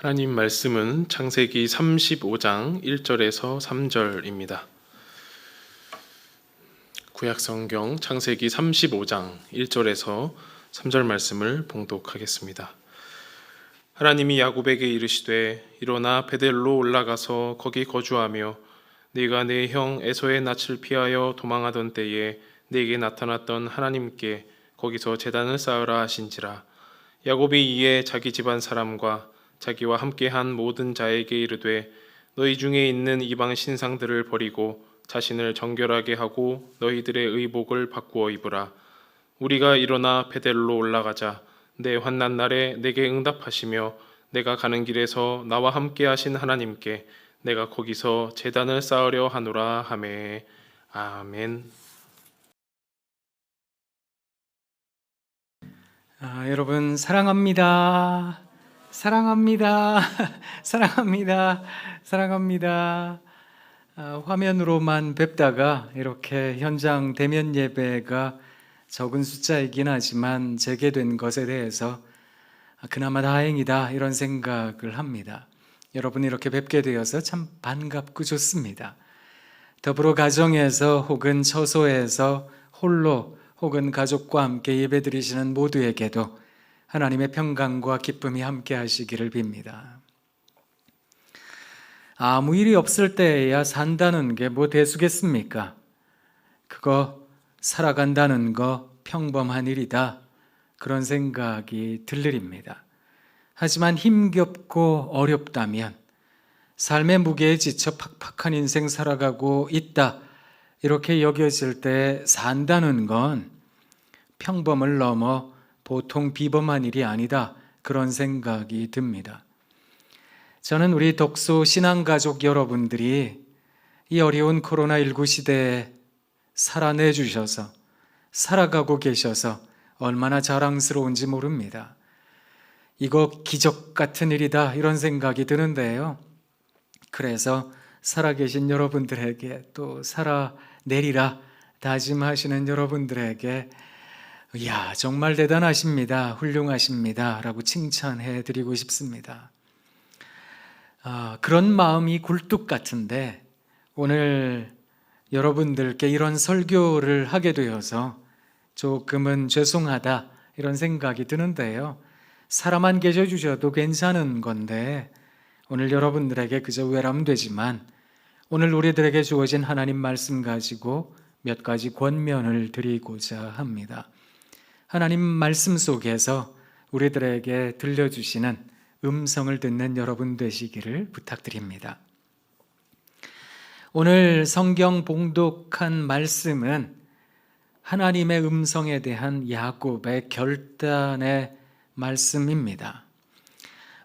하나님 말씀은 창세기 35장 1절에서 3절입니다. 구약성경 창세기 35장 1절에서 3절 말씀을 봉독하겠습니다. 하나님이 야곱에게 이르시되 일어나 베델로 올라가서 거기 거주하며 네가 내 형 에서의 낯을 피하여 도망하던 때에 네게 나타났던 하나님께 거기서 제단을 쌓으라 하신지라. 야곱이 이에 자기 집안 사람과 자기와 함께한 모든 자에게 이르되 너희 중에 있는 이방 신상들을 버리고 자신을 정결하게 하고 너희들의 의복을 바꾸어 입으라. 우리가 일어나 베델로 올라가자. 내 환난 날에 내게 응답하시며 내가 가는 길에서 나와 함께 하신 하나님께 내가 거기서 제단을 쌓으려 하노라 하매. 아멘. 여러분 사랑합니다. 사랑합니다. 사랑합니다. 사랑합니다. 화면으로만 뵙다가 이렇게 현장 대면 예배가 적은 숫자이긴 하지만 재개된 것에 대해서 그나마 다행이다 이런 생각을 합니다. 여러분 이렇게 뵙게 되어서 참 반갑고 좋습니다. 더불어 가정에서 혹은 처소에서 홀로 혹은 가족과 함께 예배드리시는 모두에게도 하나님의 평강과 기쁨이 함께 하시기를 빕니다. 아무 일이 없을 때야 산다는 게 뭐 대수겠습니까? 그거 살아간다는 거 평범한 일이다. 그런 생각이 들립니다. 하지만 힘겹고 어렵다면 삶의 무게에 지쳐 팍팍한 인생 살아가고 있다. 이렇게 여겨질 때 산다는 건 평범을 넘어 보통 비범한 일이 아니다. 그런 생각이 듭니다. 저는 우리 독소 신앙가족 여러분들이 이 어려운 코로나19 시대에 살아내 주셔서 살아가고 계셔서 얼마나 자랑스러운지 모릅니다. 이거 기적 같은 일이다 이런 생각이 드는데요. 그래서 살아계신 여러분들에게 또 살아내리라 다짐하시는 여러분들에게 이야 정말 대단하십니다. 훌륭하십니다. 라고 칭찬해 드리고 싶습니다. 그런 마음이 굴뚝 같은데 오늘 여러분들께 이런 설교를 하게 되어서 조금은 죄송하다 이런 생각이 드는데요. 사람 계셔주셔도 괜찮은 건데 오늘 여러분들에게 그저 외람되지만 오늘 우리들에게 주어진 하나님 말씀 가지고 몇 가지 권면을 드리고자 합니다. 하나님 말씀 속에서 우리들에게 들려주시는 음성을 듣는 여러분 되시기를 부탁드립니다. 오늘 성경 봉독한 말씀은 하나님의 음성에 대한 야곱의 결단의 말씀입니다.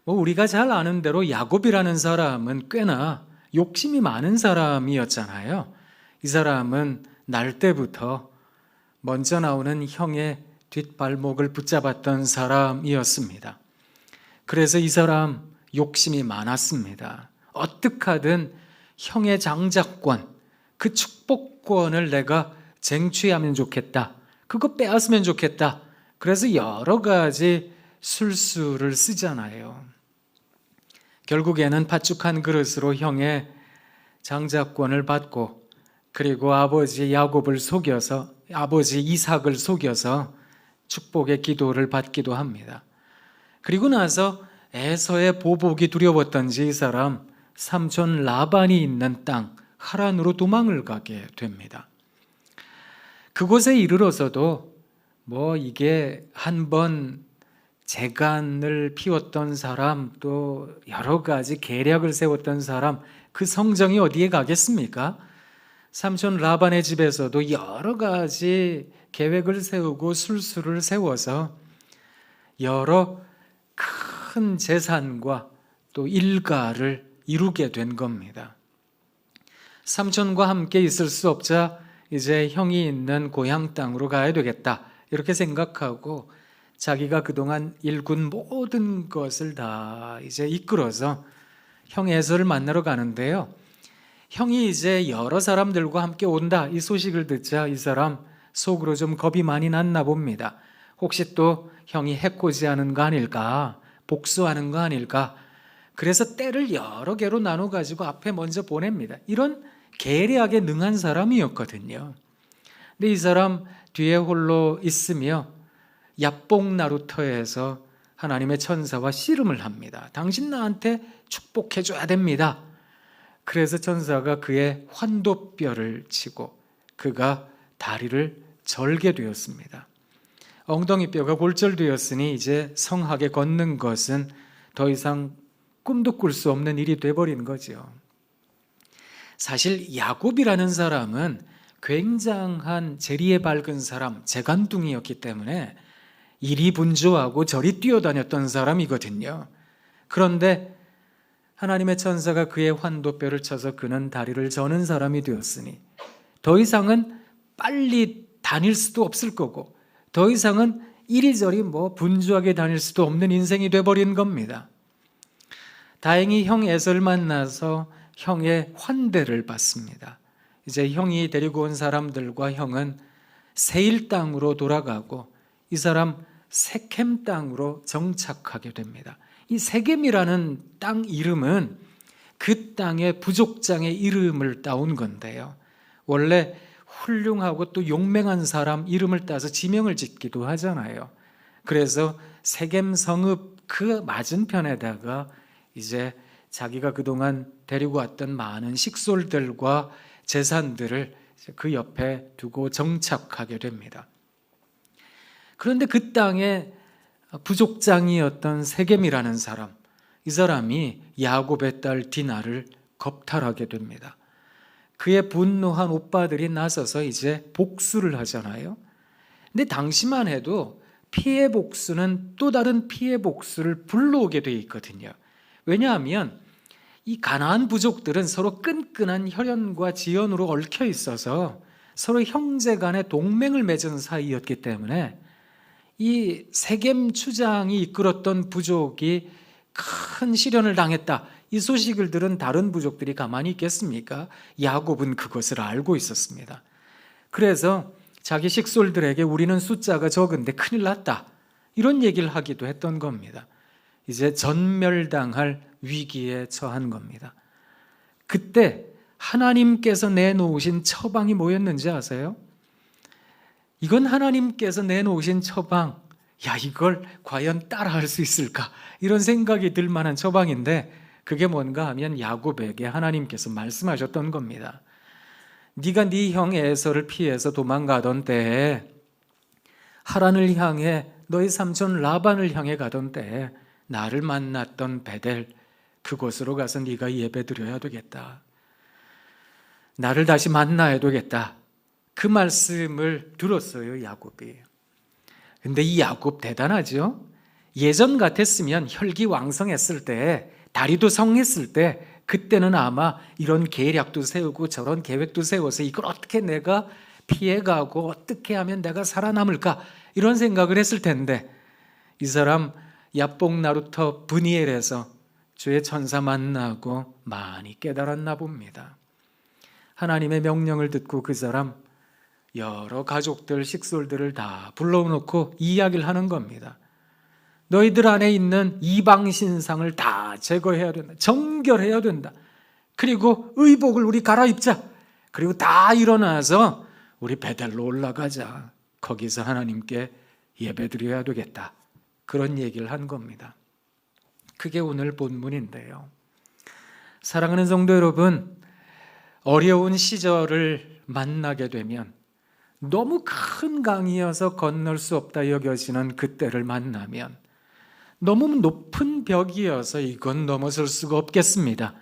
우리가 잘 아는 대로 야곱이라는 사람은 꽤나 욕심이 많은 사람이었잖아요. 이 사람은 날 때부터 먼저 나오는 형의 뒷발목을 붙잡았던 사람이었습니다. 그래서 이 사람 욕심이 많았습니다. 어떻게 하든 형의 장자권, 그 축복권을 내가 쟁취하면 좋겠다. 그거 빼앗으면 좋겠다. 그래서 여러 가지 술수를 쓰잖아요. 결국에는 팥죽한 그릇으로 형의 장자권을 받고 그리고 아버지 야곱을 속여서 아버지 이삭을 속여서 축복의 기도를 받기도 합니다. 그리고 나서 에서의 보복이 두려웠던지 이 사람 삼촌 라반이 있는 땅 하란으로 도망을 가게 됩니다. 그곳에 이르러서도 이게 한번 재간을 피웠던 사람 또 여러 가지 계략을 세웠던 사람 그 성정이 어디에 가겠습니까? 삼촌 라반의 집에서도 여러 가지 계획을 세우고 술수를 세워서 여러 큰 재산과 또 일가를 이루게 된 겁니다. 삼촌과 함께 있을 수 없자 이제 형이 있는 고향 땅으로 가야 되겠다 이렇게 생각하고 자기가 그동안 일군 모든 것을 다 이제 이끌어서 형 에서를 만나러 가는데요. 형이 이제 여러 사람들과 함께 온다 이 소식을 듣자 이 사람 속으로 좀 겁이 많이 났나 봅니다. 혹시 또 형이 해코지하는 거 아닐까? 복수하는 거 아닐까? 그래서 떼를 여러 개로 나눠 가지고 앞에 먼저 보냅니다. 이런 계략에 능한 사람이었거든요. 근데 이 사람 뒤에 홀로 있으며 야복나루터에서 하나님의 천사와 씨름을 합니다. 당신 나한테 축복해 줘야 됩니다. 그래서 천사가 그의 환도뼈를 치고 그가 다리를 절게 되었습니다. 엉덩이 뼈가 골절되었으니 이제 성하게 걷는 것은 더 이상 꿈도 꿀 수 없는 일이 돼버린 거죠. 사실 야곱이라는 사람은 굉장한 재리에 밝은 사람, 재간둥이였기 때문에 이리 분주하고 저리 뛰어다녔던 사람이거든요. 그런데 하나님의 천사가 그의 환도뼈를 쳐서 그는 다리를 저는 사람이 되었으니 더 이상은 빨리 다닐 수도 없을 거고 더 이상은 이리저리 분주하게 다닐 수도 없는 인생이 돼버린 겁니다. 다행히 형 에서를 만나서 형의 환대를 받습니다. 이제 형이 데리고 온 사람들과 형은 세일 땅으로 돌아가고 이 사람 세켐 땅으로 정착하게 됩니다. 이 세겜이라는 땅 이름은 그 땅의 부족장의 이름을 따온 건데요. 원래 훌륭하고 또 용맹한 사람 이름을 따서 지명을 짓기도 하잖아요. 그래서 세겜 성읍 그 맞은편에다가 이제 자기가 그동안 데리고 왔던 많은 식솔들과 재산들을 그 옆에 두고 정착하게 됩니다. 그런데 그 땅에 부족장이었던 세겜이라는 사람, 이 사람이 야곱의 딸 디나를 겁탈하게 됩니다. 그의 분노한 오빠들이 나서서 이제 복수를 하잖아요. 근데 당시만 해도 피해 복수는 또 다른 피해 복수를 불러오게 돼 있거든요. 왜냐하면 이 가나안 부족들은 서로 끈끈한 혈연과 지연으로 얽혀 있어서 서로 형제 간의 동맹을 맺은 사이였기 때문에 이 세겜 추장이 이끌었던 부족이 큰 시련을 당했다, 이 소식을 들은 다른 부족들이 가만히 있겠습니까? 야곱은 그것을 알고 있었습니다. 그래서 자기 식솔들에게 우리는 숫자가 적은데 큰일 났다, 이런 얘기를 하기도 했던 겁니다. 이제 전멸당할 위기에 처한 겁니다. 그때 하나님께서 내놓으신 처방이 뭐였는지 아세요? 이건 하나님께서 내놓으신 처방, 야, 이걸 과연 따라할 수 있을까? 이런 생각이 들 만한 처방인데 그게 뭔가 하면 야곱에게 하나님께서 말씀하셨던 겁니다. 네가 네 형 에서를 피해서 도망가던 때에 하란을 향해 너희 삼촌 라반을 향해 가던 때에 나를 만났던 베델, 그곳으로 가서 네가 예배드려야 되겠다. 나를 다시 만나야 되겠다. 그 말씀을 들었어요, 야곱이. 근데 이 야곱 대단하죠? 예전 같았으면 혈기왕성했을 때, 다리도 성했을 때, 그때는 아마 이런 계략도 세우고 저런 계획도 세워서 이걸 어떻게 내가 피해가고 어떻게 하면 내가 살아남을까, 이런 생각을 했을 텐데 이 사람 야복나루터 브니엘에서 주의 천사 만나고 많이 깨달았나 봅니다. 하나님의 명령을 듣고 그 사람 여러 가족들, 식솔들을 다 불러놓고 이야기를 하는 겁니다. 너희들 안에 있는 이방 신상을 다 제거해야 된다. 정결해야 된다. 그리고 의복을 우리 갈아입자. 그리고 다 일어나서 우리 베델로 올라가자. 거기서 하나님께 예배드려야 되겠다. 그런 얘기를 한 겁니다. 그게 오늘 본문인데요. 사랑하는 성도 여러분, 어려운 시절을 만나게 되면 너무 큰 강이어서 건널 수 없다 여겨지는 그때를 만나면, 너무 높은 벽이어서 이건 넘어설 수가 없겠습니다.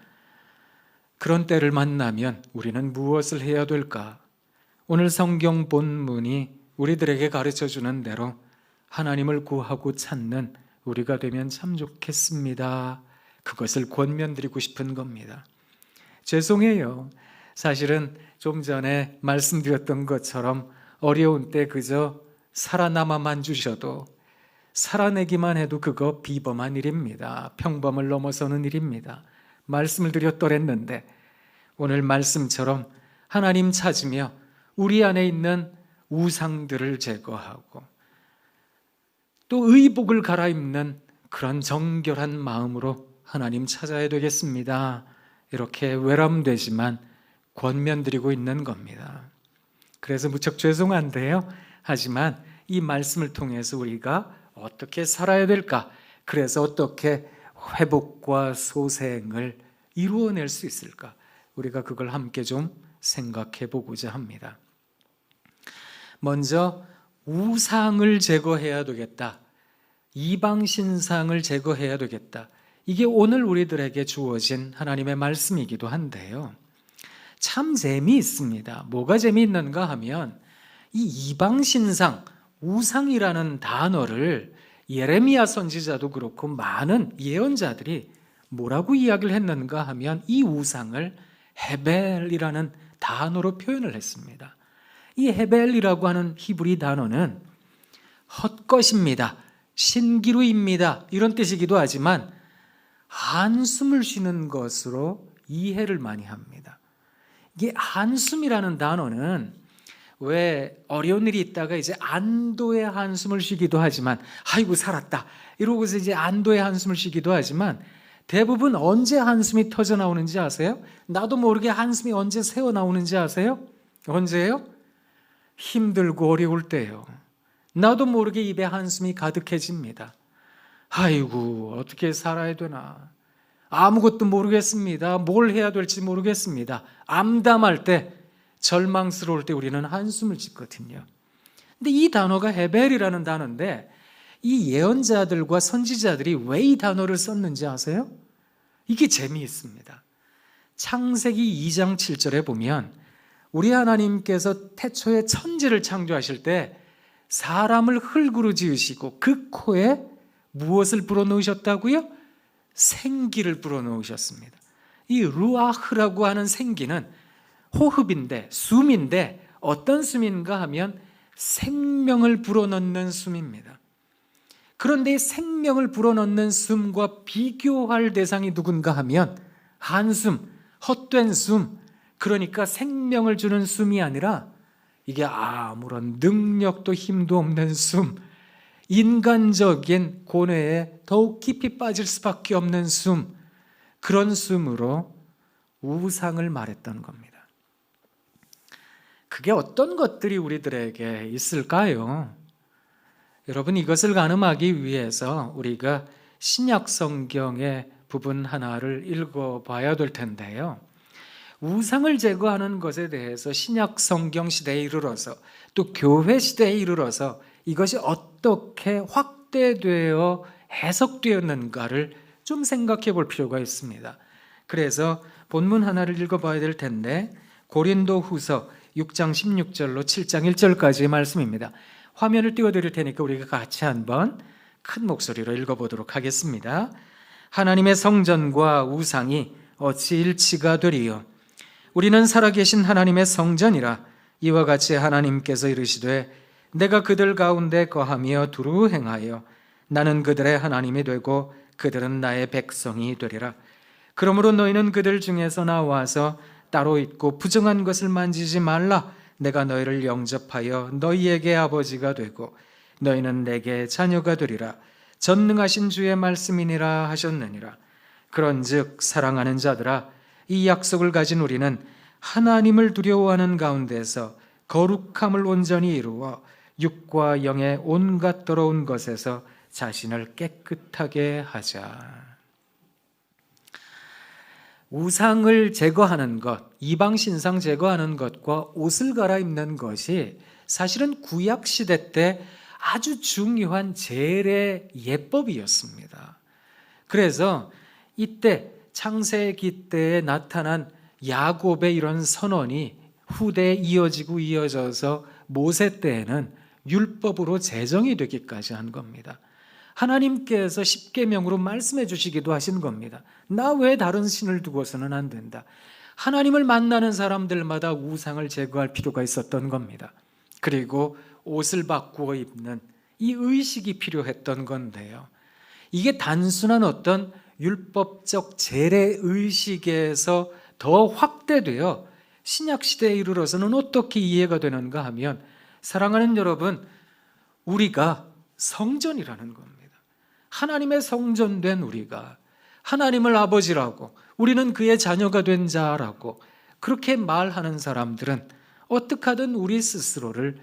그런 때를 만나면 우리는 무엇을 해야 될까? 오늘 성경 본문이 우리들에게 가르쳐주는 대로 하나님을 구하고 찾는 우리가 되면 참 좋겠습니다. 그것을 권면드리고 싶은 겁니다. 죄송해요. 사실은 좀 전에 말씀드렸던 것처럼 어려운 때 그저 살아남아만 주셔도, 살아내기만 해도 그거 비범한 일입니다. 평범을 넘어서는 일입니다. 말씀을 드렸더랬는데 오늘 말씀처럼 하나님 찾으며 우리 안에 있는 우상들을 제거하고 또 의복을 갈아입는 그런 정결한 마음으로 하나님 찾아야 되겠습니다. 이렇게 외람되지만 권면드리고 있는 겁니다. 그래서 무척 죄송한데요. 하지만 이 말씀을 통해서 우리가 어떻게 살아야 될까? 그래서 어떻게 회복과 소생을 이루어낼 수 있을까? 우리가 그걸 함께 좀 생각해 보고자 합니다. 먼저 우상을 제거해야 되겠다. 이방 신상을 제거해야 되겠다. 이게 오늘 우리들에게 주어진 하나님의 말씀이기도 한데요. 참 재미있습니다. 뭐가 재미있는가 하면 이 이방 신상, 우상이라는 단어를 예레미야 선지자도 그렇고 많은 예언자들이 뭐라고 이야기를 했는가 하면 이 우상을 헤벨이라는 단어로 표현을 했습니다. 이 헤벨이라고 하는 히브리 단어는 헛것입니다, 신기루입니다 이런 뜻이기도 하지만 한숨을 쉬는 것으로 이해를 많이 합니다. 이게 한숨이라는 단어는 왜 어려운 일이 있다가 이제 안도의 한숨을 쉬기도 하지만 아이고 살았다 이러고서 이제 안도의 한숨을 쉬기도 하지만 대부분 언제 한숨이 터져 나오는지 아세요? 나도 모르게 한숨이 언제 새어 나오는지 아세요? 언제예요? 힘들고 어려울 때요. 나도 모르게 입에 한숨이 가득해집니다. 아이고 어떻게 살아야 되나, 아무것도 모르겠습니다, 뭘 해야 될지 모르겠습니다, 암담할 때, 절망스러울 때 우리는 한숨을 짓거든요. 근데 이 단어가 헤벨이라는 단어인데 이 예언자들과 선지자들이 왜 이 단어를 썼는지 아세요? 이게 재미있습니다. 창세기 2장 7절에 보면 우리 하나님께서 태초에 천지를 창조하실 때 사람을 흙으로 지으시고 그 코에 무엇을 불어넣으셨다고요? 생기를 불어넣으셨습니다. 이 루아흐라고 하는 생기는 호흡인데, 숨인데 어떤 숨인가 하면 생명을 불어넣는 숨입니다. 그런데 생명을 불어넣는 숨과 비교할 대상이 누군가 하면 한숨, 헛된 숨, 그러니까 생명을 주는 숨이 아니라 이게 아무런 능력도 힘도 없는 숨, 인간적인 고뇌에 더욱 깊이 빠질 수밖에 없는 숨, 그런 숨으로 우상을 말했던 겁니다. 그게 어떤 것들이 우리들에게 있을까요? 여러분, 이것을 가늠하기 위해서 우리가 신약 성경의 부분 하나를 읽어봐야 될 텐데요. 우상을 제거하는 것에 대해서 신약 성경 시대에 이르러서 또 교회 시대에 이르러서 이것이 어떻게 확대되어 해석되었는가를 좀 생각해 볼 필요가 있습니다. 그래서 본문 하나를 읽어봐야 될 텐데 고린도후서 6장 16절로 7장 1절까지의 말씀입니다. 화면을 띄워드릴 테니까 우리가 같이 한번 큰 목소리로 읽어보도록 하겠습니다. 하나님의 성전과 우상이 어찌 일치가 되리요? 우리는 살아계신 하나님의 성전이라. 이와 같이 하나님께서 이르시되 내가 그들 가운데 거하며 두루 행하여 나는 그들의 하나님이 되고 그들은 나의 백성이 되리라. 그러므로 너희는 그들 중에서 나와서 따로 있고 부정한 것을 만지지 말라. 내가 너희를 영접하여 너희에게 아버지가 되고 너희는 내게 자녀가 되리라. 전능하신 주의 말씀이니라 하셨느니라. 그런즉 사랑하는 자들아, 이 약속을 가진 우리는 하나님을 두려워하는 가운데서 거룩함을 온전히 이루어 육과 영의 온갖 더러운 것에서 자신을 깨끗하게 하자. 우상을 제거하는 것, 이방 신상 제거하는 것과 옷을 갈아입는 것이 사실은 구약 시대 때 아주 중요한 제례 예법이었습니다. 그래서 이때 창세기 때에 나타난 야곱의 이런 선언이 후대에 이어져서 모세 때에는 율법으로 제정이 되기까지 한 겁니다. 하나님께서 십계명으로 말씀해 주시기도 하신 겁니다. 나 외에 다른 신을 두고서는 안 된다. 하나님을 만나는 사람들마다 우상을 제거할 필요가 있었던 겁니다. 그리고 옷을 바꾸어 입는 이 의식이 필요했던 건데요. 이게 단순한 어떤 율법적 제례 의식에서 더 확대되어 신약 시대에 이르러서는 어떻게 이해가 되는가 하면, 사랑하는 여러분, 우리가 성전이라는 겁니다. 하나님의 성전된 우리가 하나님을 아버지라고, 우리는 그의 자녀가 된 자라고 그렇게 말하는 사람들은 어떻게 하든 우리 스스로를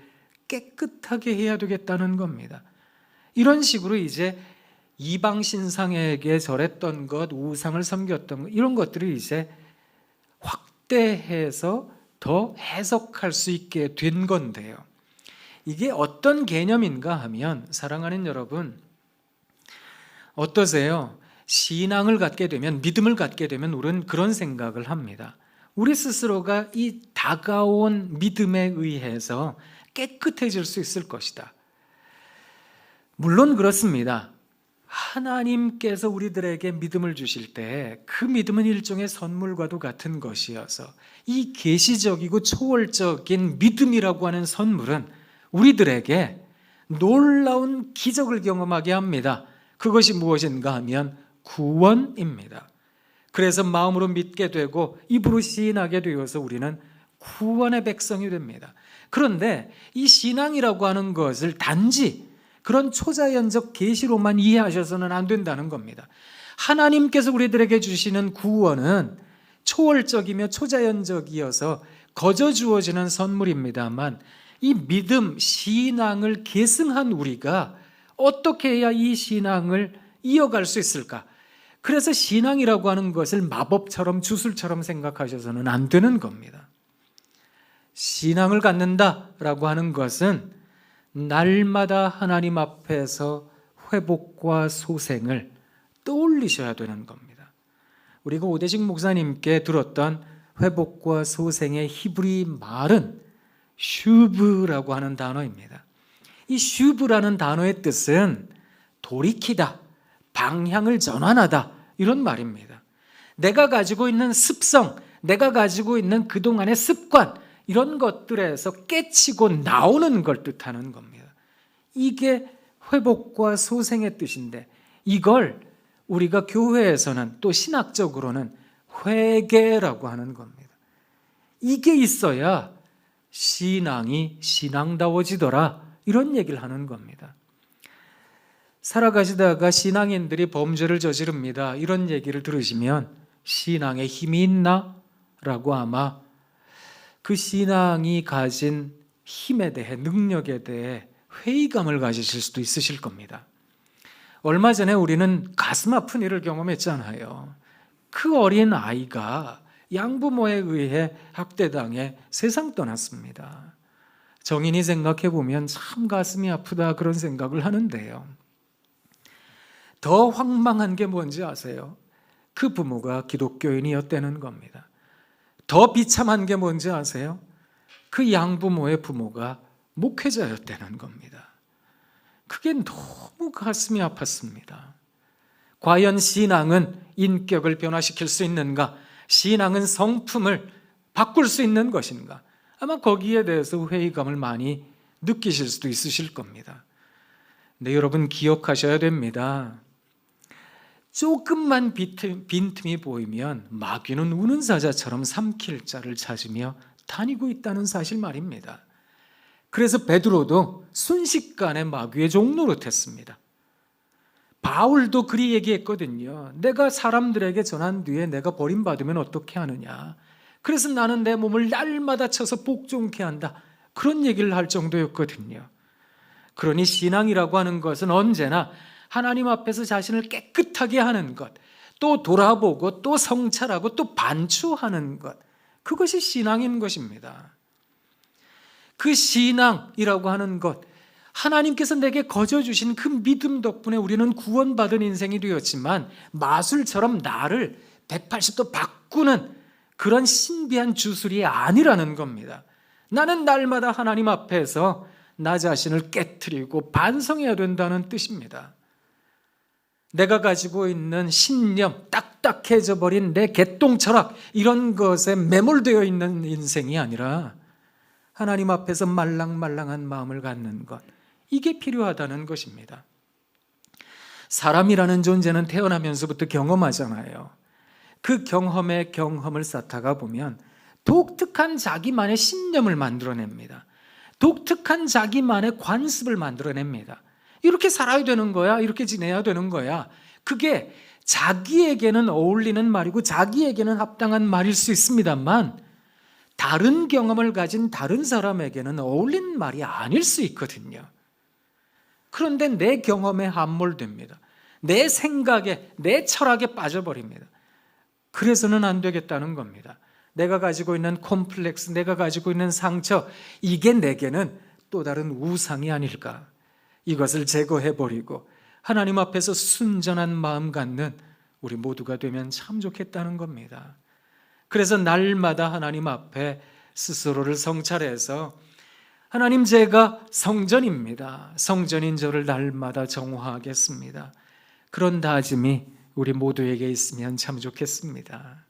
깨끗하게 해야 되겠다는 겁니다. 이런 식으로 이제 이방 신상에게 절했던 것, 우상을 섬겼던 것, 이런 것들을 이제 확대해서 더 해석할 수 있게 된 건데요. 이게 어떤 개념인가 하면, 사랑하는 여러분, 어떠세요? 신앙을 갖게 되면, 믿음을 갖게 되면 우리는 그런 생각을 합니다. 우리 스스로가 이 다가온 믿음에 의해서 깨끗해질 수 있을 것이다. 물론 그렇습니다. 하나님께서 우리들에게 믿음을 주실 때 그 믿음은 일종의 선물과도 같은 것이어서 이 계시적이고 초월적인 믿음이라고 하는 선물은 우리들에게 놀라운 기적을 경험하게 합니다. 그것이 무엇인가 하면 구원입니다. 그래서 마음으로 믿게 되고 입으로 시인하게 되어서 우리는 구원의 백성이 됩니다. 그런데 이 신앙이라고 하는 것을 단지 그런 초자연적 계시로만 이해하셔서는 안 된다는 겁니다. 하나님께서 우리들에게 주시는 구원은 초월적이며 초자연적이어서 거저 주어지는 선물입니다만, 이 믿음, 신앙을 계승한 우리가 어떻게 해야 이 신앙을 이어갈 수 있을까? 그래서 신앙이라고 하는 것을 마법처럼 주술처럼 생각하셔서는 안 되는 겁니다. 신앙을 갖는다라고 하는 것은 날마다 하나님 앞에서 회복과 소생을 떠올리셔야 되는 겁니다. 우리가 오대식 목사님께 들었던 회복과 소생의 히브리 말은 슈브라고 하는 단어입니다. 이 슈브라는 단어의 뜻은 돌이키다, 방향을 전환하다, 이런 말입니다. 내가 가지고 있는 습성, 내가 가지고 있는 그동안의 습관, 이런 것들에서 깨치고 나오는 걸 뜻하는 겁니다. 이게 회복과 소생의 뜻인데, 이걸 우리가 교회에서는 또 신학적으로는 회개라고 하는 겁니다. 이게 있어야 신앙이 신앙다워지더라, 이런 얘기를 하는 겁니다. 살아가시다가 신앙인들이 범죄를 저지릅니다, 이런 얘기를 들으시면 신앙에 힘이 있나? 라고 아마 그 신앙이 가진 힘에 대해, 능력에 대해 회의감을 가지실 수도 있으실 겁니다. 얼마 전에 우리는 가슴 아픈 일을 경험했잖아요. 그 어린 아이가 양부모에 의해 학대당해 세상 떠났습니다. 정인이 생각해 보면 참 가슴이 아프다, 그런 생각을 하는데요. 더 황망한 게 뭔지 아세요? 그 부모가 기독교인이었다는 겁니다. 더 비참한 게 뭔지 아세요? 그 양부모의 부모가 목회자였다는 겁니다. 그게 너무 가슴이 아팠습니다. 과연 신앙은 인격을 변화시킬 수 있는가? 신앙은 성품을 바꿀 수 있는 것인가? 아마 거기에 대해서 회의감을 많이 느끼실 수도 있으실 겁니다. 근데 여러분 기억하셔야 됩니다. 조금만 빈틈이 보이면 마귀는 우는 사자처럼 삼킬 자를 찾으며 다니고 있다는 사실 말입니다. 그래서 베드로도 순식간에 마귀의 종노릇했습니다. 바울도 그리 얘기했거든요. 내가 사람들에게 전한 뒤에 내가 버림받으면 어떻게 하느냐. 그래서 나는 내 몸을 날마다 쳐서 복종케 한다, 그런 얘기를 할 정도였거든요. 그러니 신앙이라고 하는 것은 언제나 하나님 앞에서 자신을 깨끗하게 하는 것, 또 돌아보고 또 성찰하고 또 반추하는 것, 그것이 신앙인 것입니다. 그 신앙이라고 하는 것, 하나님께서 내게 거저 주신 그 믿음 덕분에 우리는 구원받은 인생이 되었지만, 마술처럼 나를 180도 바꾸는 그런 신비한 주술이 아니라는 겁니다. 나는 날마다 하나님 앞에서 나 자신을 깨트리고 반성해야 된다는 뜻입니다. 내가 가지고 있는 신념, 딱딱해져 버린 내 개똥 철학, 이런 것에 매몰되어 있는 인생이 아니라 하나님 앞에서 말랑말랑한 마음을 갖는 것, 이게 필요하다는 것입니다. 사람이라는 존재는 태어나면서부터 경험하잖아요. 그 경험에 경험을 쌓다가 보면 독특한 자기만의 신념을 만들어냅니다. 독특한 자기만의 관습을 만들어냅니다. 이렇게 살아야 되는 거야, 이렇게 지내야 되는 거야. 그게 자기에게는 어울리는 말이고 자기에게는 합당한 말일 수 있습니다만 다른 경험을 가진 다른 사람에게는 어울리는 말이 아닐 수 있거든요. 그런데 내 경험에 함몰됩니다. 내 생각에, 내 철학에 빠져버립니다. 그래서는 안 되겠다는 겁니다. 내가 가지고 있는 콤플렉스, 내가 가지고 있는 상처, 이게 내게는 또 다른 우상이 아닐까. 이것을 제거해버리고 하나님 앞에서 순전한 마음 갖는 우리 모두가 되면 참 좋겠다는 겁니다. 그래서 날마다 하나님 앞에 스스로를 성찰해서 하나님, 제가 성전입니다. 성전인 저를 날마다 정화하겠습니다. 그런 다짐이 우리 모두에게 있으면 참 좋겠습니다.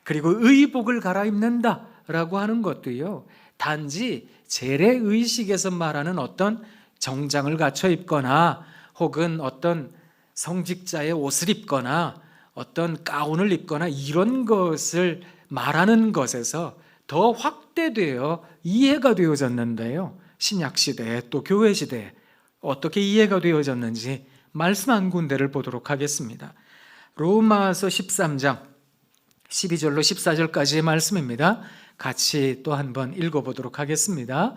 그리고 의복을 갈아입는다라고 하는 것도요, 단지 재래의식에서 말하는 어떤 정장을 갖춰 입거나 혹은 어떤 성직자의 옷을 입거나 어떤 가운을 입거나 이런 것을 말하는 것에서 더 확대되어 이해가 되어졌는데요. 신약시대에 또 교회시대에 어떻게 이해가 되어졌는지 말씀 한 군데를 보도록 하겠습니다. 로마서 13장 12절로 14절까지의 말씀입니다. 같이 또 한번 읽어보도록 하겠습니다.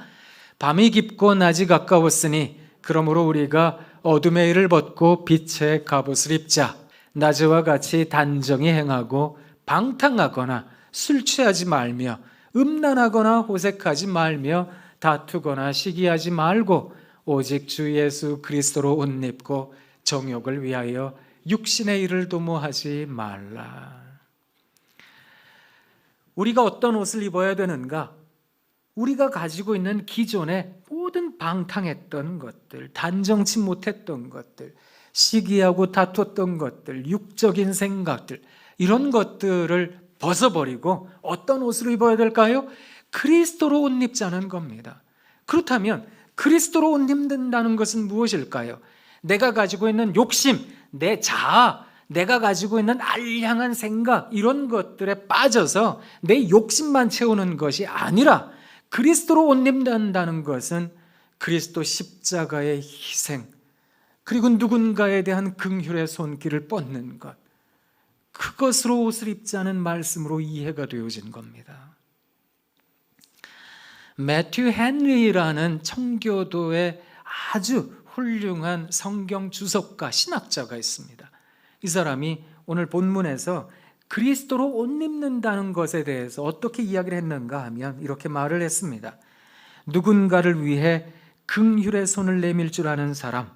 밤이 깊고 낮이 가까웠으니 그러므로 우리가 어둠의 일을 벗고 빛의 갑옷을 입자. 낮에와 같이 단정히 행하고 방탕하거나 술 취하지 말며 음란하거나 호색하지 말며 다투거나 시기하지 말고 오직 주 예수 그리스도로 옷 입고 정욕을 위하여 육신의 일을 도모하지 말라. 우리가 어떤 옷을 입어야 되는가? 우리가 가지고 있는 기존의 모든 방탕했던 것들, 단정치 못했던 것들, 시기하고 다퉜던 것들, 육적인 생각들, 이런 것들을 벗어버리고 어떤 옷을 입어야 될까요? 그리스도로 옷 입자는 겁니다. 그렇다면 그리스도로 옷 입는다는 것은 무엇일까요? 내가 가지고 있는 욕심, 내 자아, 내가 가지고 있는 알량한 생각, 이런 것들에 빠져서 내 욕심만 채우는 것이 아니라 그리스도로 옷 입는다는 것은 그리스도 십자가의 희생, 그리고 누군가에 대한 긍휼의 손길을 뻗는 것, 그것으로 옷을 입자는 말씀으로 이해가 되어진 겁니다. 매튜 헨리라는 청교도의 아주 훌륭한 성경 주석가, 신학자가 있습니다. 이 사람이 오늘 본문에서 그리스도로 옷 입는다는 것에 대해서 어떻게 이야기를 했는가 하면 이렇게 말을 했습니다. 누군가를 위해 긍휼의 손을 내밀 줄 아는 사람,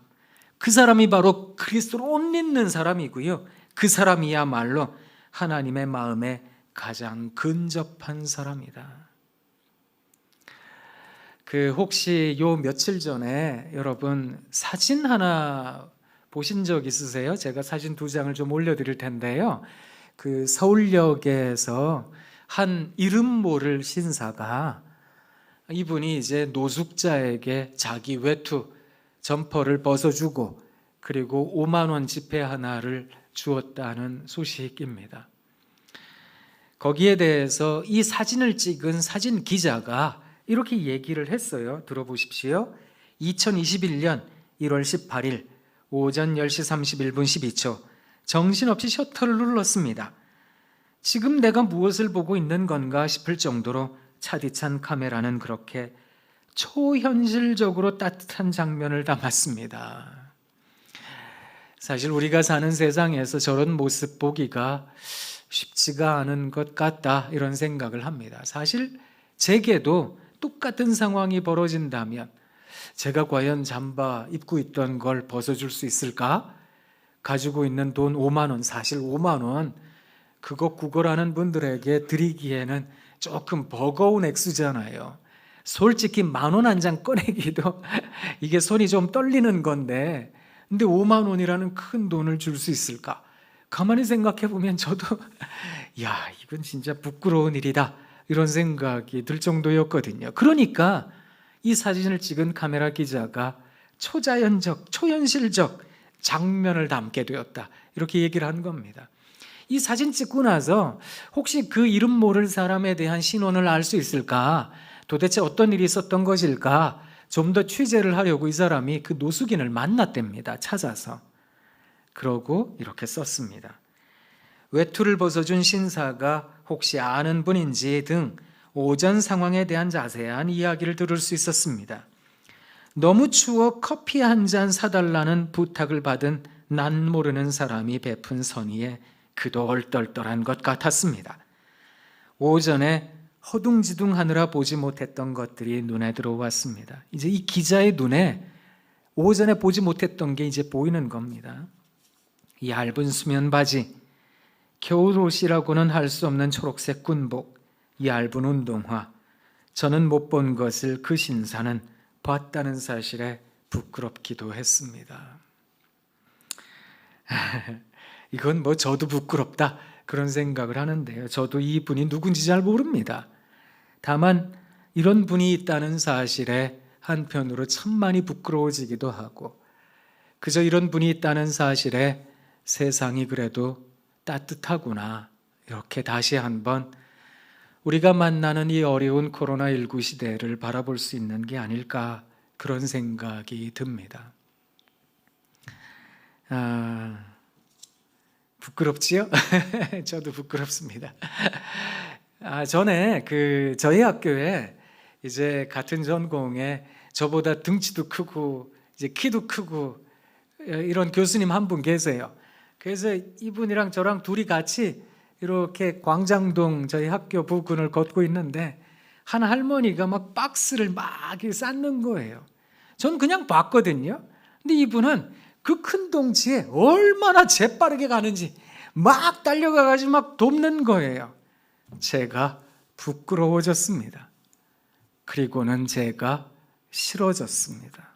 그 사람이 바로 그리스도로 옷 입는 사람이고요, 그 사람이야말로 하나님의 마음에 가장 근접한 사람이다. 혹시 요 며칠 전에 여러분 사진 하나 보신 적 있으세요? 제가 사진 2장을 좀 올려드릴 텐데요. 서울역에서 한 이름 모를 신사가, 이분이 이제 노숙자에게 자기 외투 점퍼를 벗어주고 그리고 5만 원 지폐 하나를 주었다는 소식입니다. 거기에 대해서 이 사진을 찍은 사진 기자가 이렇게 얘기를 했어요. 들어보십시오. 2021년 1월 18일 오전 10시 31분 12초 정신없이 셔터를 눌렀습니다. 지금 내가 무엇을 보고 있는 건가 싶을 정도로 차디찬 카메라는 그렇게 초현실적으로 따뜻한 장면을 담았습니다. 사실 우리가 사는 세상에서 저런 모습 보기가 쉽지가 않은 것 같다, 이런 생각을 합니다. 사실 제게도 똑같은 상황이 벌어진다면 제가 과연 잠바 입고 있던 걸 벗어줄 수 있을까? 가지고 있는 돈 5만 원, 사실 5만 원 그거 구걸하는 분들에게 드리기에는 조금 버거운 액수잖아요. 솔직히 10,000원 한 장 꺼내기도 이게 손이 좀 떨리는 건데, 근데 5만 원이라는 큰 돈을 줄 수 있을까? 가만히 생각해 보면 저도 야, 이건 진짜 부끄러운 일이다, 이런 생각이 들 정도였거든요. 그러니까 이 사진을 찍은 카메라 기자가 초자연적, 초현실적 장면을 담게 되었다, 이렇게 얘기를 한 겁니다. 이 사진 찍고 나서 혹시 그 이름 모를 사람에 대한 신원을 알 수 있을까? 도대체 어떤 일이 있었던 것일까? 좀 더 취재를 하려고 이 사람이 그 노숙인을 만났답니다. 찾아서. 그러고 이렇게 썼습니다. 외투를 벗어준 신사가 혹시 아는 분인지 등 오전 상황에 대한 자세한 이야기를 들을 수 있었습니다. 너무 추워 커피 한 잔 사달라는 부탁을 받은 난 모르는 사람이 베푼 선의에 그도 얼떨떨한 것 같았습니다. 오전에 허둥지둥하느라 보지 못했던 것들이 눈에 들어왔습니다. 이제 이 기자의 눈에 오전에 보지 못했던 게 이제 보이는 겁니다. 얇은 수면 바지, 겨울옷이라고는 할 수 없는 초록색 군복, 얇은 운동화. 저는 못 본 것을 그 신사는 봤다는 사실에 부끄럽기도 했습니다. 이건 뭐 저도 부끄럽다 그런 생각을 하는데요. 저도 이 분이 누군지 잘 모릅니다. 다만 이런 분이 있다는 사실에 한편으로 참 많이 부끄러워지기도 하고, 그저 이런 분이 있다는 사실에 세상이 그래도 따뜻하구나, 이렇게 다시 한번 우리가 만나는 이 어려운 코로나19 시대를 바라볼 수 있는 게 아닐까, 그런 생각이 듭니다. 부끄럽지요? 저도 부끄럽습니다. 전에 저희 학교에 이제 같은 전공에 저보다 등치도 크고 이제 키도 크고 이런 교수님 한 분 계세요. 그래서 이분이랑 저랑 둘이 같이 이렇게 광장동 저희 학교 부근을 걷고 있는데 한 할머니가 막 박스를 막 쌓는 거예요. 전 그냥 봤거든요. 근데 이분은 그 큰 덩치에 얼마나 재빠르게 가는지 막 달려가가지고 막 돕는 거예요. 제가 부끄러워졌습니다. 그리고는 제가 싫어졌습니다.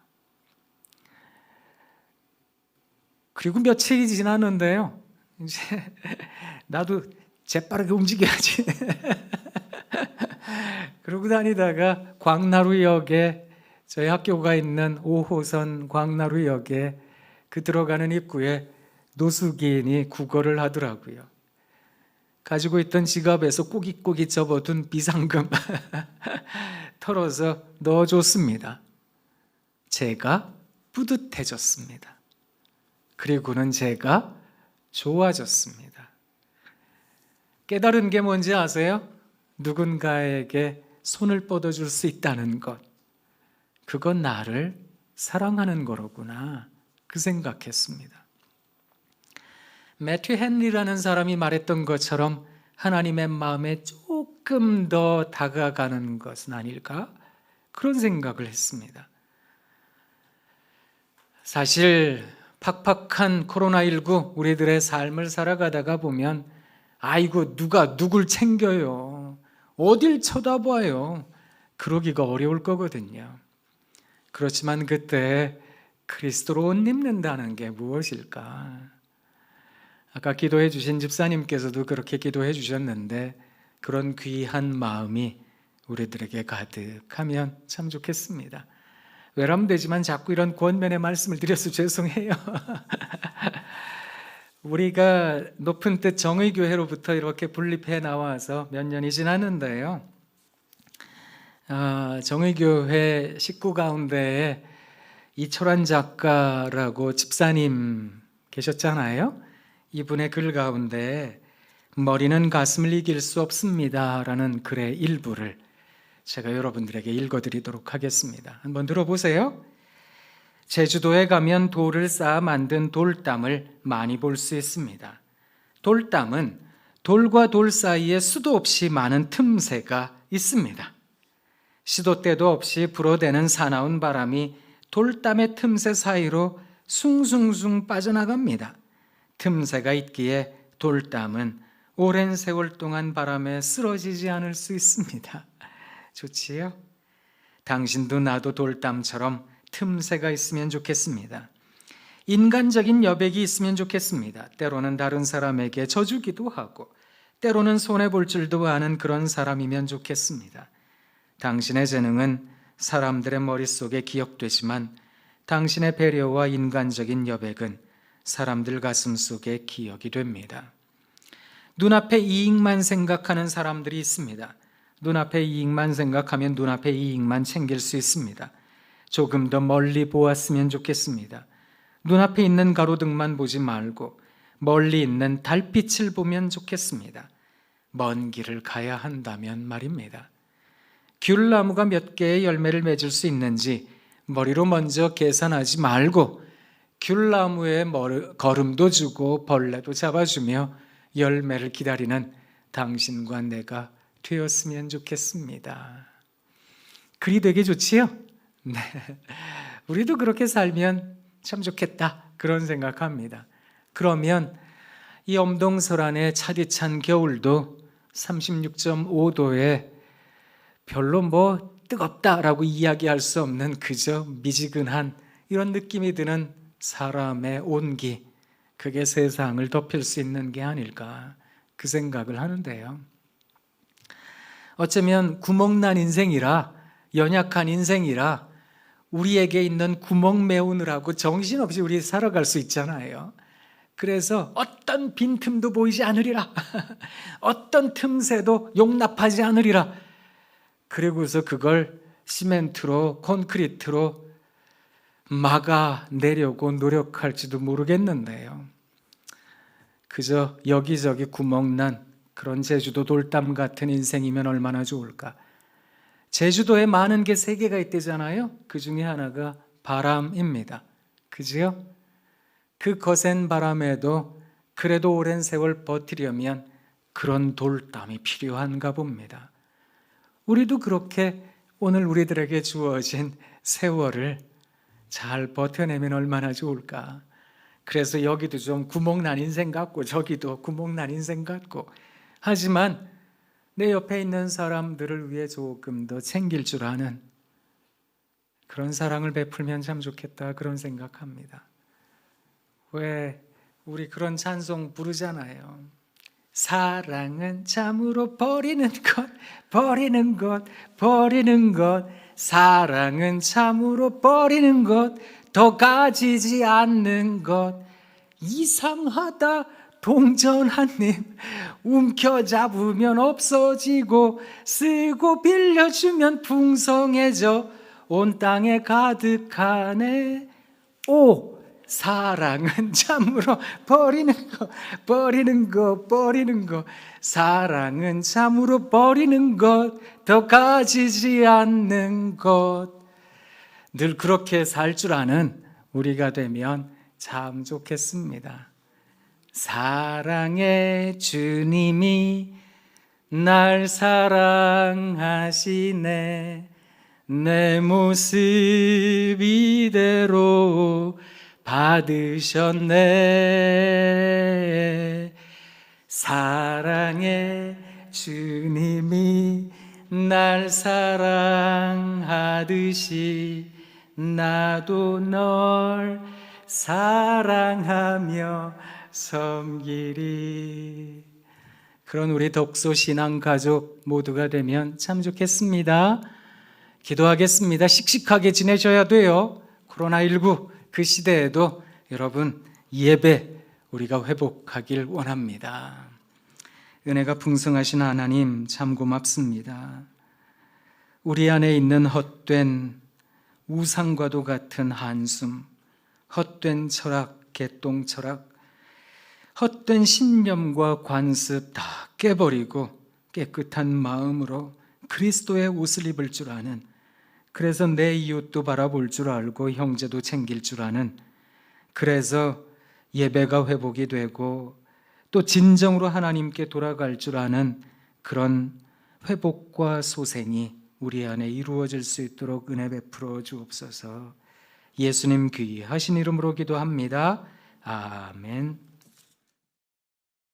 그리고 며칠이 지났는데요. 이제 나도 재빠르게 움직여야지. 그러고 다니다가 광나루역에, 저희 학교가 있는 5호선 광나루역에 그 들어가는 입구에 노숙인이 구걸을 하더라고요. 가지고 있던 지갑에서 꾸깃꾸깃 접어둔 비상금 털어서 넣어줬습니다. 제가 뿌듯해졌습니다. 그리고는 제가 좋아졌습니다. 깨달은 게 뭔지 아세요? 누군가에게 손을 뻗어줄 수 있다는 것. 그건 나를 사랑하는 거로구나, 그 생각했습니다. 매튜 헨리라는 사람이 말했던 것처럼 하나님의 마음에 조금 더 다가가는 것은 아닐까? 그런 생각을 했습니다. 사실 팍팍한 코로나19 우리들의 삶을 살아가다가 보면 아이고 누가 누굴 챙겨요, 어딜 쳐다봐요, 그러기가 어려울 거거든요. 그렇지만 그때 그리스도로 옷 입는다는 게 무엇일까? 아까 기도해 주신 집사님께서도 그렇게 기도해 주셨는데 그런 귀한 마음이 우리들에게 가득하면 참 좋겠습니다. 외람되지만 자꾸 이런 권면의 말씀을 드려서 죄송해요. 우리가 높은 뜻 정의교회로부터 이렇게 분립해 나와서 몇 년이 지났는데요. 정의교회 식구 가운데에 이철환 작가라고 집사님 계셨잖아요. 이분의 글 가운데 머리는 가슴을 이길 수 없습니다 라는 글의 일부를 제가 여러분들에게 읽어드리도록 하겠습니다. 한번 들어보세요. 제주도에 가면 돌을 쌓아 만든 돌담을 많이 볼 수 있습니다. 돌담은 돌과 돌 사이에 수도 없이 많은 틈새가 있습니다. 시도 때도 없이 불어대는 사나운 바람이 돌담의 틈새 사이로 숭숭숭 빠져나갑니다. 틈새가 있기에 돌담은 오랜 세월 동안 바람에 쓰러지지 않을 수 있습니다. 좋지요? 당신도 나도 돌담처럼 틈새가 있으면 좋겠습니다. 인간적인 여백이 있으면 좋겠습니다. 때로는 다른 사람에게 져주기도 하고 때로는 손해볼 줄도 아는 그런 사람이면 좋겠습니다. 당신의 재능은 사람들의 머릿속에 기억되지만 당신의 배려와 인간적인 여백은 사람들 가슴 속에 기억이 됩니다. 눈앞의 이익만 생각하는 사람들이 있습니다. 눈앞의 이익만 생각하면 눈앞의 이익만 챙길 수 있습니다. 조금 더 멀리 보았으면 좋겠습니다. 눈앞에 있는 가로등만 보지 말고 멀리 있는 달빛을 보면 좋겠습니다. 먼 길을 가야 한다면 말입니다. 귤나무가 몇 개의 열매를 맺을 수 있는지 머리로 먼저 계산하지 말고 귤나무에 거름도 주고 벌레도 잡아주며 열매를 기다리는 당신과 내가 되었으면 좋겠습니다. 그리 되게 좋지요? 네. 우리도 그렇게 살면 참 좋겠다, 그런 생각합니다. 그러면 이 엄동설안의 차디찬 겨울도 36.5도에 별로 뜨겁다라고 이야기할 수 없는 그저 미지근한 이런 느낌이 드는 사람의 온기, 그게 세상을 덮일 수 있는 게 아닐까, 그 생각을 하는데요. 어쩌면 구멍난 인생이라, 연약한 인생이라 우리에게 있는 구멍 메우느라고 정신없이 우리 살아갈 수 있잖아요. 그래서 어떤 빈틈도 보이지 않으리라, 어떤 틈새도 용납하지 않으리라, 그리고서 그걸 시멘트로, 콘크리트로 막아내려고 노력할지도 모르겠는데요. 그저 여기저기 구멍난 그런 제주도 돌담 같은 인생이면 얼마나 좋을까. 제주도에 많은 게 세 개가 있대잖아요. 그 중에 하나가 바람입니다. 그지요? 그 거센 바람에도 그래도 오랜 세월 버티려면 그런 돌담이 필요한가 봅니다. 우리도 그렇게 오늘 우리들에게 주어진 세월을 잘 버텨내면 얼마나 좋을까. 그래서 여기도 좀 구멍난 인생 같고 저기도 구멍난 인생 같고, 하지만 내 옆에 있는 사람들을 위해 조금 더 챙길 줄 아는 그런 사랑을 베풀면 참 좋겠다, 그런 생각합니다. 왜 우리 그런 찬송 부르잖아요. 사랑은 참으로 버리는 것, 버리는 것, 버리는 것. 사랑은 참으로 버리는 것, 더 가지지 않는 것. 이상하다 동전 한 입 움켜잡으면 없어지고 쓰고 빌려주면 풍성해져 온 땅에 가득하네. 오, 사랑은 참으로 버리는 것, 버리는 것, 버리는 것. 사랑은 참으로 버리는 것, 더 가지지 않는 것. 늘 그렇게 살 줄 아는 우리가 되면 참 좋겠습니다. 사랑의 주님이 날 사랑하시네. 내 모습 이대로 받으셨네. 사랑의 주님이 날 사랑하듯이 나도 널 사랑하며 섬기리. 그런 우리 독소 신앙 가족 모두가 되면 참 좋겠습니다. 기도하겠습니다. 씩씩하게 지내셔야 돼요. 코로나19 그 시대에도 여러분 예배 우리가 회복하길 원합니다. 은혜가 풍성하신 하나님 참 고맙습니다. 우리 안에 있는 헛된 우상과도 같은 한숨, 헛된 철학, 개똥 철학, 헛된 신념과 관습 다 깨버리고 깨끗한 마음으로 그리스도의 옷을 입을 줄 아는, 그래서 내 이웃도 바라볼 줄 알고 형제도 챙길 줄 아는, 그래서 예배가 회복이 되고 또 진정으로 하나님께 돌아갈 줄 아는 그런 회복과 소생이 우리 안에 이루어질 수 있도록 은혜 베풀어 주옵소서. 예수님 귀하신 이름으로 기도합니다. 아멘.